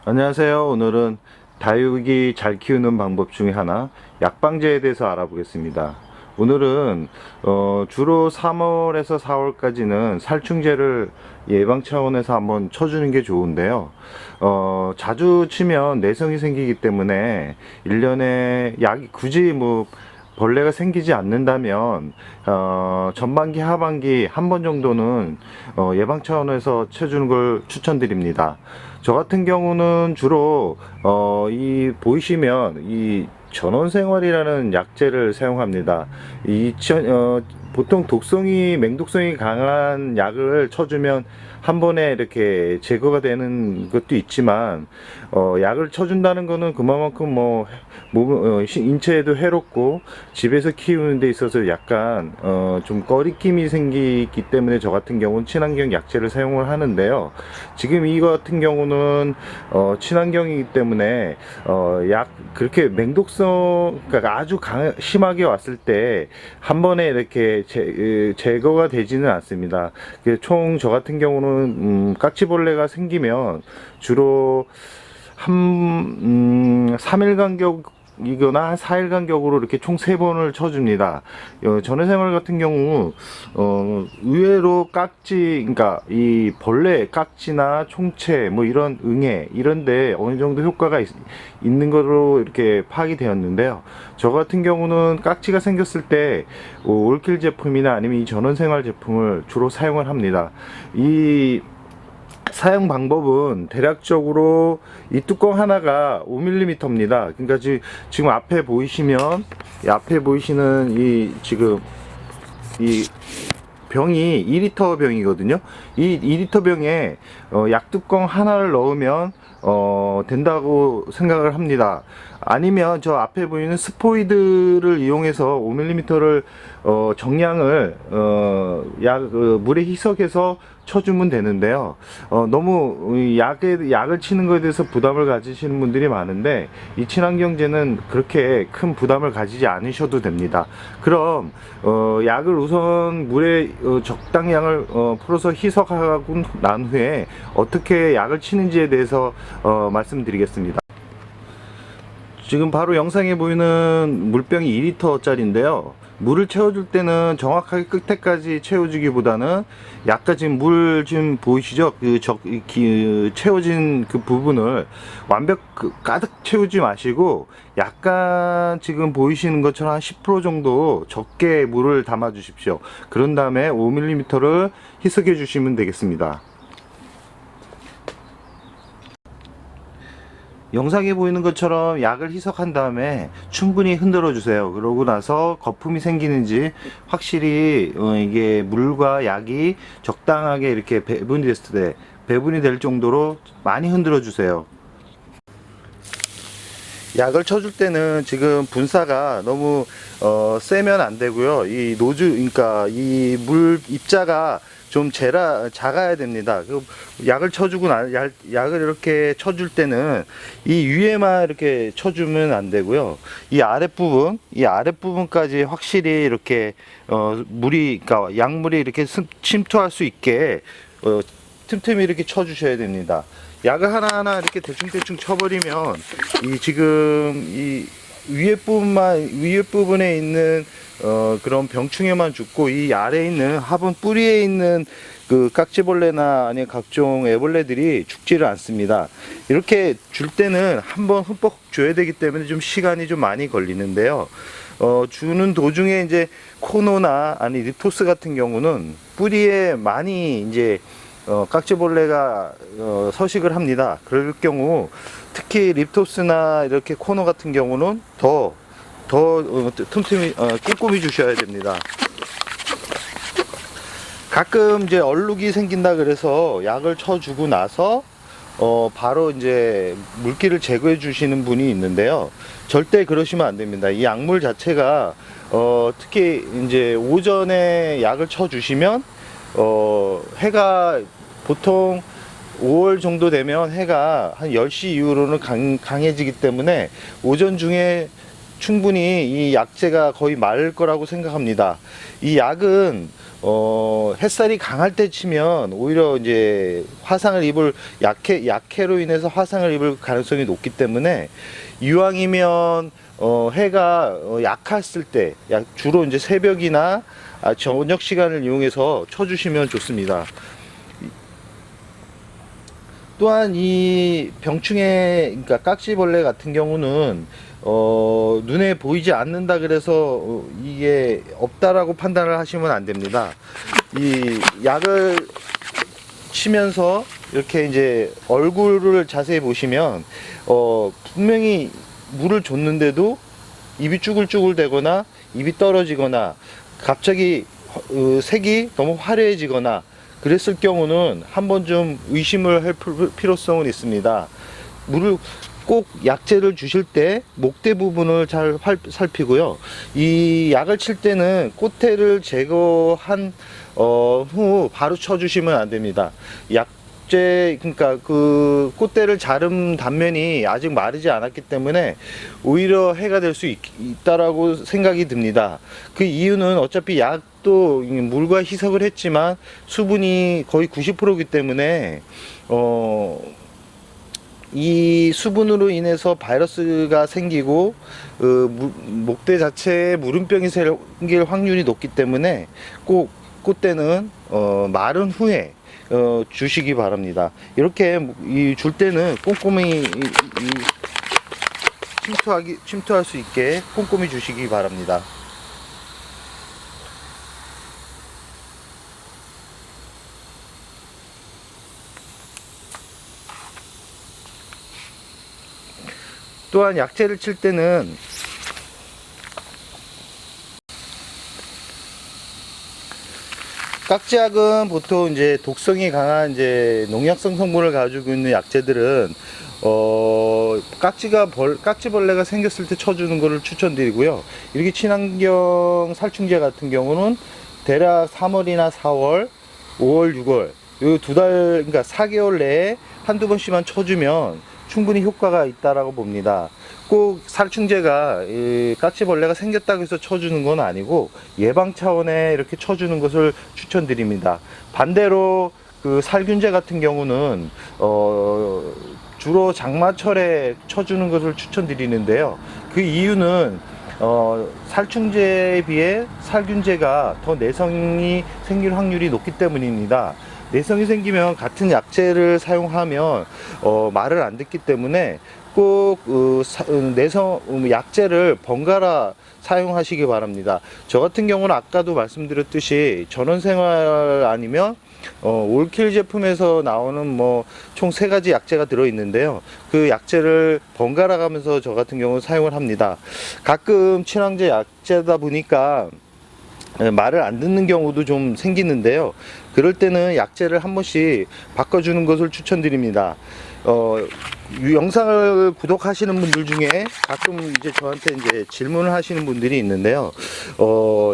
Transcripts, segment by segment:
안녕하세요. 오늘은 다육이 잘 키우는 방법 중에 하나, 약방제에 대해서 알아보겠습니다. 오늘은 주로 3월에서 4월까지는 살충제를 예방 차원에서 한번 쳐주는 게 좋은데요. 자주 치면 내성이 생기기 때문에 1년에 약이 굳이 뭐 벌레가 생기지 않는다면 전반기 하반기 한 번 정도는 예방 차원에서 쳐주는 걸 추천드립니다. 저 같은 경우는 주로 이 보이시면 이 전원생활이라는 약재를 사용합니다. 보통 맹독성이 강한 약을 쳐주면 한 번에 이렇게 제거가 되는 것도 있지만, 약을 쳐준다는 거는 그만큼 인체에도 해롭고 집에서 키우는 데 있어서 약간 좀 꺼리낌이 생기기 때문에 저 같은 경우는 친환경 약재를 사용을 하는데요. 지금 이거 같은 경우는 친환경이기 때문에 그렇게 그러니까 아주 심하게 왔을 때 한 번에 이렇게 제거가 되지는 않습니다. 총 저 같은 경우는 깍지벌레가 생기면 주로 3일 간격이거나 한 4일 간격으로 이렇게 총 3번을 쳐줍니다. 전회생활 같은 경우 의외로 그러니까 이 벌레 깍지나 총채 뭐 이런 응애 이런데 어느 정도 효과가 있는 거로 이렇게 파악이 되었는데요. 저 같은 경우는 깍지가 생겼을 때 올킬 제품이나 아니면 이 전원생활 제품을 주로 사용을 합니다. 이 사용 방법은 대략적으로 이 뚜껑 하나가 5mm입니다. 그러니까 지금 앞에 보이시면 앞에 보이시는 지금 이 병이 2리터 병이거든요. 이 2리터 병에 약뚜껑 하나를 넣으면 된다고 생각을 합니다. 아니면 저 앞에 보이는 스포이드를 이용해서 5mm를 정량을 물에 희석해서 쳐주면 되는데요. 너무 약을 치는 것에 대해서 부담을 가지시는 분들이 많은데 이 친환경제는 그렇게 큰 부담을 가지지 않으셔도 됩니다. 그럼 약을 우선 물에 적당량을 풀어서 희석하고 난 후에 어떻게 약을 치는지에 대해서 말씀드리겠습니다. 지금 바로 영상에 보이는 물병이 2리터 짜리인데요. 물을 채워줄 때는 정확하게 끝에까지 채워주기보다는 약간 지금 물 지금 보이시죠? 채워진 그 부분을 가득 채우지 마시고 약간 지금 보이시는 것처럼 한 10% 정도 적게 물을 담아 주십시오. 그런 다음에 5mm를 희석해 주시면 되겠습니다. 영상에 보이는 것처럼 약을 희석한 다음에 충분히 흔들어 주세요. 그러고 나서 거품이 생기는지 확실히 이게 물과 약이 적당하게 이렇게 배분이 될 정도로 많이 흔들어 주세요. 약을 쳐줄 때는 지금 분사가 너무 세면 안 되고요. 그러니까 이 물 입자가 좀 작아야 됩니다. 약을 쳐주고 약을 이렇게 쳐줄 때는 이 위에만 이렇게 쳐주면 안 되고요. 이 아랫부분까지 확실히 이렇게 그러니까 약물이 이렇게 침투할 수 있게 틈틈이 이렇게 쳐주셔야 됩니다. 약을 하나하나 이렇게 대충 쳐버리면 지금 이 위에 부분에 있는 그런 병충해만 죽고 이 아래에 있는 화분 뿌리에 있는 그 깍지벌레나 아니면 각종 애벌레들이 죽지를 않습니다. 이렇게 줄 때는 한번 흠뻑 줘야 되기 때문에 좀 시간이 좀 많이 걸리는데요. 주는 도중에 이제 코노나 아니 립토스 같은 경우는 뿌리에 많이 이제 깍지벌레가 서식을 합니다. 그럴 경우 특히 립토스나 이렇게 코너 같은 경우는 더 틈틈이 꼼꼼히 주셔야 됩니다. 가끔 이제 얼룩이 생긴다 그래서 약을 쳐주고 나서 바로 이제 물기를 제거해 주시는 분이 있는데요. 절대 그러시면 안 됩니다. 이 약물 자체가 특히 이제 오전에 약을 쳐 주시면 해가 보통 5월 정도 되면 해가 한 10시 이후로는 강해지기 때문에 오전 중에 충분히 이 약재가 거의 마를 거라고 생각합니다. 이 약은 햇살이 강할 때 치면 오히려 이제 화상을 입을 약해로 인해서 화상을 입을 가능성이 높기 때문에 이왕이면 해가 약했을 때 주로 이제 새벽이나 저녁 시간을 이용해서 쳐주시면 좋습니다. 또한 이 병충해, 그러니까 깍지벌레 같은 경우는 눈에 보이지 않는다 그래서 이게 없다라고 판단을 하시면 안 됩니다. 이 약을 치면서 이렇게 이제 얼굴을 자세히 보시면 분명히 물을 줬는데도 입이 쭈글쭈글 되거나 입이 떨어지거나 갑자기 색이 너무 화려해지거나 그랬을 경우는 한번 좀 의심을 할 필요성은 있습니다. 물을 꼭 약재를 주실 때 목대 부분을 잘 살피고요. 이 약을 칠 때는 꽃대를 제거한 후 바로 쳐주시면 안 됩니다. 약재, 그러니까 그 꽃대를 자른 단면이 아직 마르지 않았기 때문에 오히려 해가 될 수 있다라고 생각이 듭니다. 그 이유는 어차피 약도 물과 희석을 했지만 수분이 거의 90%이기 때문에 이 수분으로 인해서 바이러스가 생기고 목대 자체에 물음병이 생길 확률이 높기 때문에 꼭 꽃대는 마른 후에 주시기 바랍니다. 이렇게 줄 때는 꼼꼼히 침투할 수 있게 꼼꼼히 주시기 바랍니다. 또한 약재를 칠 때는 깍지약은 보통 이제 독성이 강한 이제 농약성 성분을 가지고 있는 약재들은 깍지벌레가 생겼을 때 쳐주는 것을 추천드리고요. 이렇게 친환경 살충제 같은 경우는 대략 3월이나 4월, 5월, 6월 이 두 달, 그러니까 4개월 내에 한두 번씩만 쳐주면 충분히 효과가 있다라고 봅니다. 꼭 살충제가 깍지벌레가 생겼다고 해서 쳐주는 건 아니고 예방 차원에 이렇게 쳐주는 것을 추천드립니다. 반대로 그 살균제 같은 경우는 주로 장마철에 쳐주는 것을 추천드리는데요. 그 이유는 살충제에 비해 살균제가 더 내성이 생길 확률이 높기 때문입니다. 내성이 생기면 같은 약재를 사용하면 말을 안 듣기 때문에 꼭 약재를 번갈아 사용하시기 바랍니다. 저 같은 경우는 아까도 말씀드렸듯이 전원생활 아니면 올킬 제품에서 나오는 뭐 총 3가지 약재가 들어 있는데요. 그 약재를 번갈아 가면서 저 같은 경우는 사용을 합니다. 가끔 친환제 약재다 보니까 말을 안 듣는 경우도 좀 생기는데요. 그럴 때는 약재를 한 번씩 바꿔주는 것을 추천드립니다. 영상을 구독하시는 분들 중에 가끔 이제 저한테 이제 질문을 하시는 분들이 있는데요.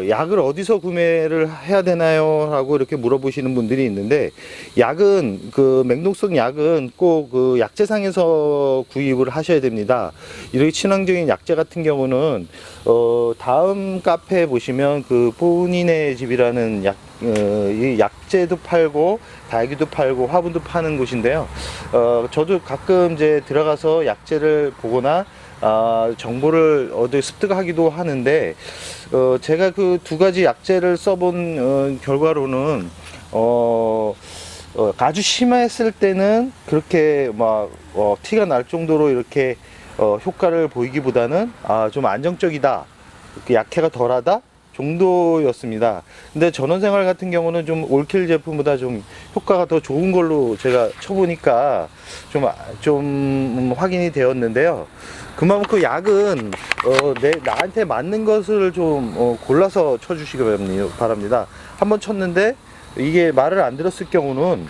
약을 어디서 구매를 해야 되나요? 하고 이렇게 물어보시는 분들이 있는데, 약은 그 맹독성 약은 꼭 그 약재상에서 구입을 하셔야 됩니다. 이렇게 친환경인 약재 같은 경우는 다음 카페에 보시면 그 본인의 집이라는 이 약재도 팔고 달기도 팔고 화분도 파는 곳인데요. 저도 가끔 이제 들어가서 약재를 보거나 정보를 습득하기도 하는데, 제가 그 2가지 약재를 써본 결과로는 아주 심했을 때는 그렇게 막 티가 날 정도로 이렇게 효과를 보이기보다는 좀 안정적이다, 약해가 덜하다 정도였습니다. 근데 전원생활 같은 경우는 좀 올킬 제품보다 좀 효과가 더 좋은 걸로 제가 쳐보니까 좀 확인이 되었는데요. 그만큼 약은 나한테 맞는 것을 좀 골라서 쳐주시기 바랍니다. 한번 쳤는데 이게 말을 안 들었을 경우는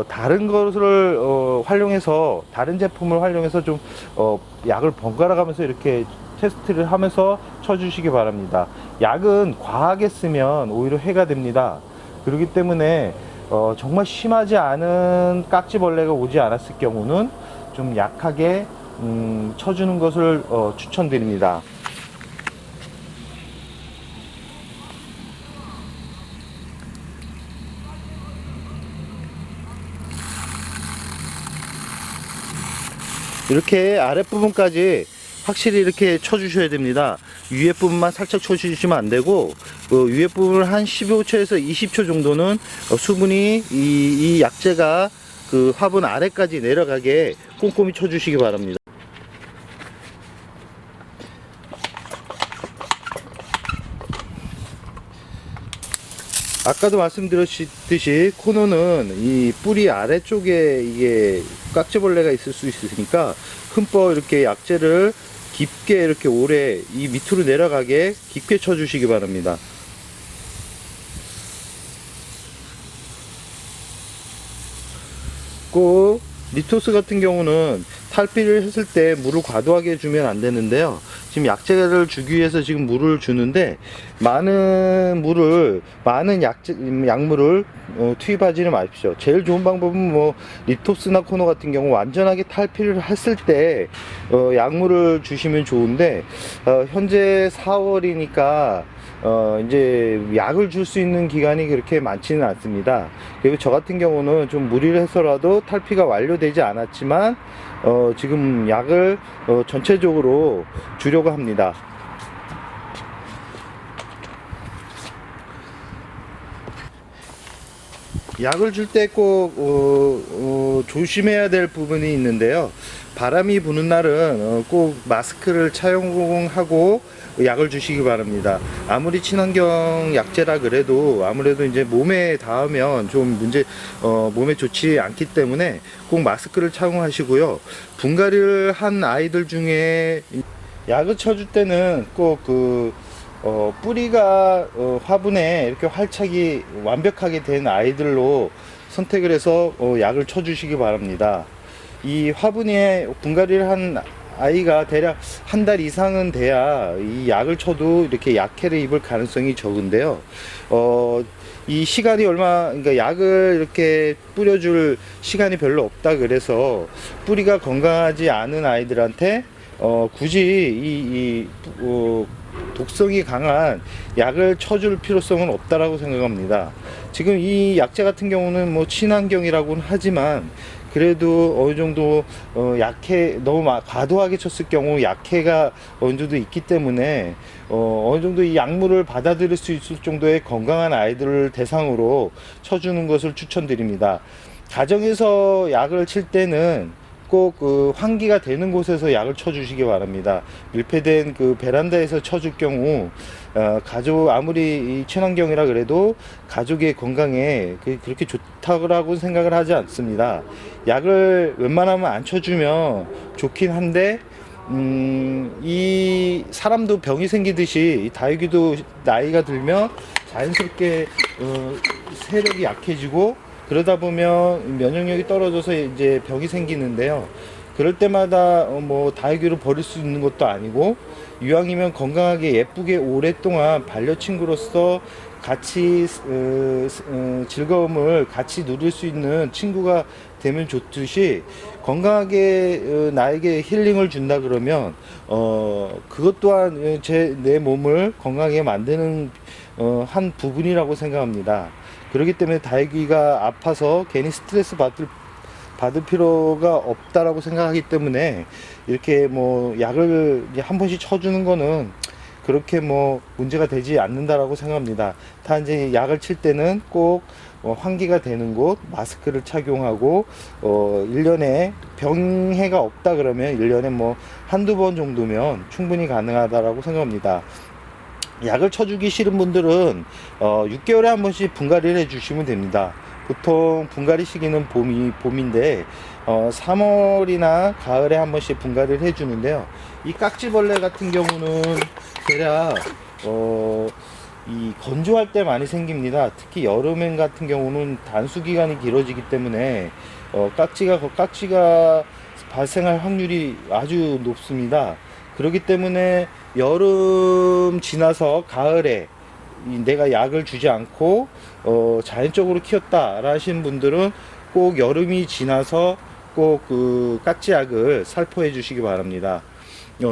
다른 것을 활용해서, 다른 제품을 활용해서 좀 약을 번갈아 가면서 이렇게 테스트를 하면서 쳐주시기 바랍니다. 약은 과하게 쓰면 오히려 해가 됩니다. 그렇기 때문에 정말 심하지 않은 깍지벌레가 오지 않았을 경우는 좀 약하게 쳐주는 것을 추천드립니다. 이렇게 아랫부분까지 확실히 이렇게 쳐주셔야 됩니다. 위에 부분만 살짝 쳐주시면 안 되고, 위에 부분을 한 15초에서 20초 정도는 수분이 이 약재가 그 화분 아래까지 내려가게 꼼꼼히 쳐주시기 바랍니다. 아까도 말씀드렸듯이 코너는 이 뿌리 아래쪽에 이게 깍지벌레가 있을 수 있으니까 흠뻑 이렇게 약재를 깊게 이렇게 오래 이 밑으로 내려가게 깊게 쳐주시기 바랍니다. 꼭 리토스 같은 경우는 탈피를 했을 때 물을 과도하게 주면 안 되는데요. 지금 약재를 주기 위해서 지금 물을 주는데 많은 약물을 투입하지는 마십시오. 제일 좋은 방법은 뭐 리토스나 코너 같은 경우 완전하게 탈피를 했을 때 약물을 주시면 좋은데 현재 4월이니까 이제 약을 줄 수 있는 기간이 그렇게 많지는 않습니다. 그리고 저 같은 경우는 좀 무리를 해서라도 탈피가 완료되지 않았지만 지금 약을 전체적으로 주려고 합니다. 약을 줄 때 꼭 조심해야 될 부분이 있는데요. 바람이 부는 날은 꼭 마스크를 착용하고 약을 주시기 바랍니다. 아무리 친환경 약재라 그래도 아무래도 이제 몸에 닿으면 좀 몸에 좋지 않기 때문에 꼭 마스크를 착용하시고요. 분갈이를 한 아이들 중에 약을 쳐줄 때는 꼭 뿌리가 화분에 이렇게 활착이 완벽하게 된 아이들로 선택을 해서 약을 쳐주시기 바랍니다. 이 화분에 분갈이를 한 아이가 대략 한 달 이상은 돼야 이 약을 쳐도 이렇게 약해를 입을 가능성이 적은데요. 이 시간이 그러니까 약을 이렇게 뿌려줄 시간이 별로 없다 그래서 뿌리가 건강하지 않은 아이들한테 굳이 독성이 강한 약을 쳐줄 필요성은 없다라고 생각합니다. 지금 이 약재 같은 경우는 뭐 친환경이라고는 하지만 그래도 어느 정도 너무 과도하게 쳤을 경우 약해가 어느 정도 있기 때문에 어느 정도 이 약물을 받아들일 수 있을 정도의 건강한 아이들을 대상으로 쳐주는 것을 추천드립니다. 가정에서 약을 칠 때는 꼭 환기가 되는 곳에서 약을 쳐주시기 바랍니다. 밀폐된 베란다에서 쳐줄 경우 가족 아무리 친환경이라 그래도 가족의 건강에 그렇게 좋다고 생각을 하지 않습니다. 약을 웬만하면 안 쳐주면 좋긴 한데 이 사람도 병이 생기듯이 이 다육이도 나이가 들면 자연스럽게 세력이 약해지고 그러다 보면 면역력이 떨어져서 이제 병이 생기는데요. 그럴 때마다 뭐 다육이를 버릴 수 있는 것도 아니고 이왕이면 건강하게 예쁘게 오랫동안 반려친구로서 같이 즐거움을 같이 누릴 수 있는 친구가 되면 좋듯이 건강하게 나에게 힐링을 준다 그러면 그것 또한 내 몸을 건강하게 만드는 한 부분이라고 생각합니다. 그렇기 때문에 다육이가 아파서 괜히 스트레스 받을 필요가 없다라고 생각하기 때문에 이렇게 뭐 약을 한 번씩 쳐주는 거는 그렇게 뭐 문제가 되지 않는다라고 생각합니다. 단지 약을 칠 때는 꼭 환기가 되는 곳 마스크를 착용하고 1년에 병해가 없다 그러면 1년에 뭐 한두 번 정도면 충분히 가능하다라고 생각합니다. 약을 쳐주기 싫은 분들은 6개월에 한 번씩 분갈이를 해주시면 됩니다. 보통 분갈이 시기는 봄인데 3월이나 가을에 한 번씩 분갈이를 해주는데요. 이 깍지벌레 같은 경우는 대략 이 건조할 때 많이 생깁니다. 특히 여름엔 같은 경우는 단수 기간이 길어지기 때문에 깍지가 발생할 확률이 아주 높습니다. 그렇기 때문에 여름 지나서 가을에 내가 약을 주지 않고 자연적으로 키웠다 하시는 분들은 꼭 여름이 지나서 꼭 깍지약을 살포해 주시기 바랍니다.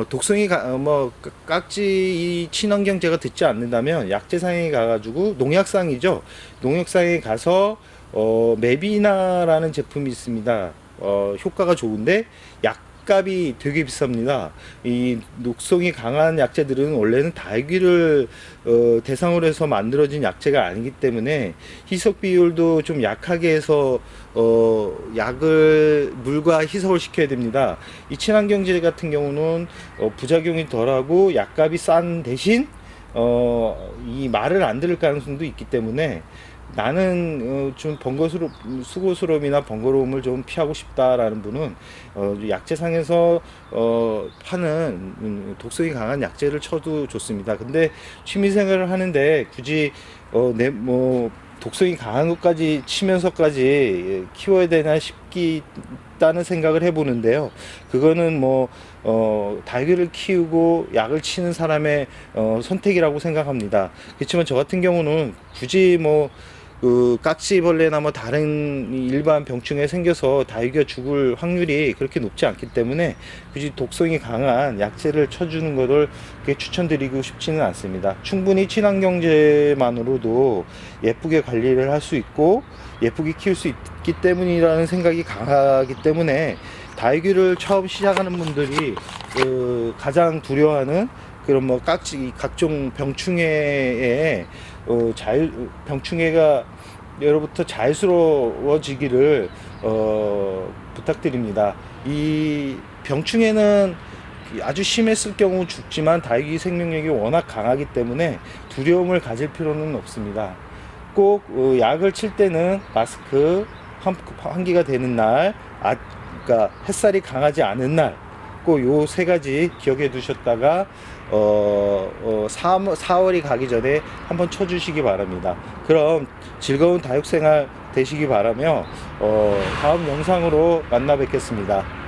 독성이 깍지 이 친환경제가 듣지 않는다면 약재상에 가가지고 농약상이죠. 농약상에 가서 메비나라는 제품이 있습니다. 효과가 좋은데 약값이 되게 비쌉니다. 이 녹성이 강한 약재들은 원래는 다육이를 대상으로 해서 만들어진 약재가 아니기 때문에 희석 비율도 좀 약하게 해서 약을 물과 희석을 시켜야 됩니다. 이 친환경제 같은 경우는 부작용이 덜하고 약값이 싼 대신 이 말을 안 들을 가능성도 있기 때문에 나는 좀 수고스러움이나 번거로움을 좀 피하고 싶다라는 분은 약재상에서 파는 독성이 강한 약재를 쳐도 좋습니다. 근데 취미생활을 하는데 굳이 독성이 강한 것까지 치면서까지 키워야 되나 싶다는 생각을 해보는데요. 그거는 다육이를 키우고 약을 치는 사람의 선택이라고 생각합니다. 그렇지만 저 같은 경우는 굳이 깍지벌레나 다른 일반 병충해 생겨서 다육이가 죽을 확률이 그렇게 높지 않기 때문에 굳이 독성이 강한 약재를 쳐주는 것을 그렇게 추천드리고 싶지는 않습니다. 충분히 친환경제만으로도 예쁘게 관리를 할 수 있고 예쁘게 키울 수 있기 때문이라는 생각이 강하기 때문에 다육이를 처음 시작하는 분들이 가장 두려워하는 그런 각종 병충해에 병충해가 여러부터 자연스러워지기를 부탁드립니다. 이 병충해는 아주 심했을 경우 죽지만 다육이 생명력이 워낙 강하기 때문에 두려움을 가질 필요는 없습니다. 꼭 약을 칠 때는 마스크, 환기가 되는 날, 그러니까 햇살이 강하지 않은 날, 꼭 요 세 가지 기억해 두셨다가 4월이 가기 전에 한번 쳐주시기 바랍니다. 그럼 즐거운 다육생활 되시기 바라며 다음 영상으로 만나 뵙겠습니다.